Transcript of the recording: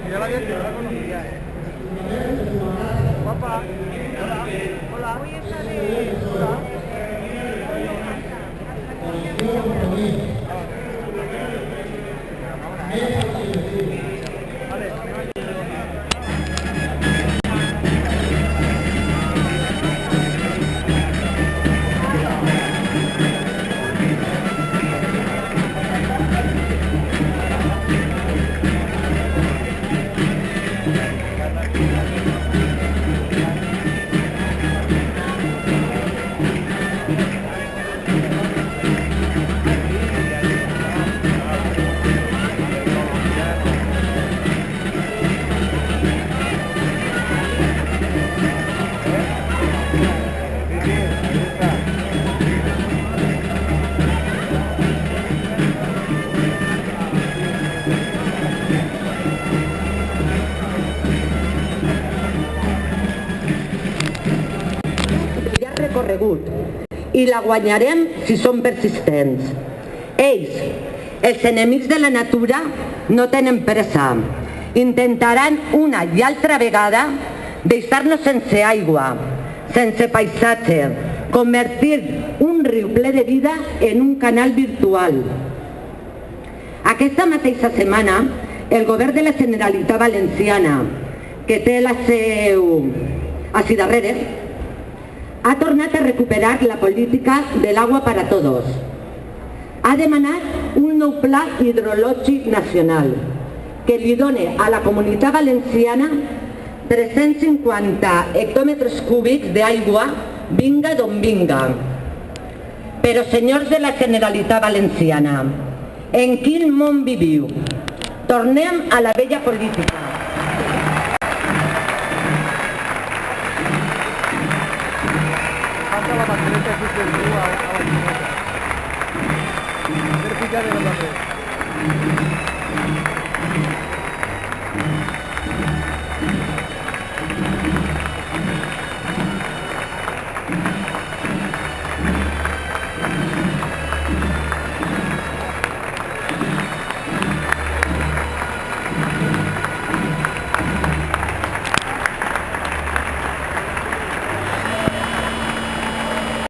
ya la había hecho, no la conocía, Papá, hola, hola. Hoy está de... Hola. Recorregut i la guanyarem si som persistents. Ells, els enemics de la natura, no tenen pressa. Intentaran una i altra vegada deixar-nos sense aigua, sense paisatge, convertir un riu ple de vida en un canal virtual. Aquesta mateixa setmana, el govern de la Generalitat Valenciana, que té la seu ací darrere, ha tornat a recuperar la política de l'aigua per a tots. Ha demanat un nou pla hidrològic nacional que li doni a la Comunitat Valenciana 350 hectòmetres cúbics d'aigua, vinga d'on vinga. Però, senyors de la Generalitat Valenciana, en quin món viviu? Tornem a la vella política. Falta la bandereta que us diu a la llibreta.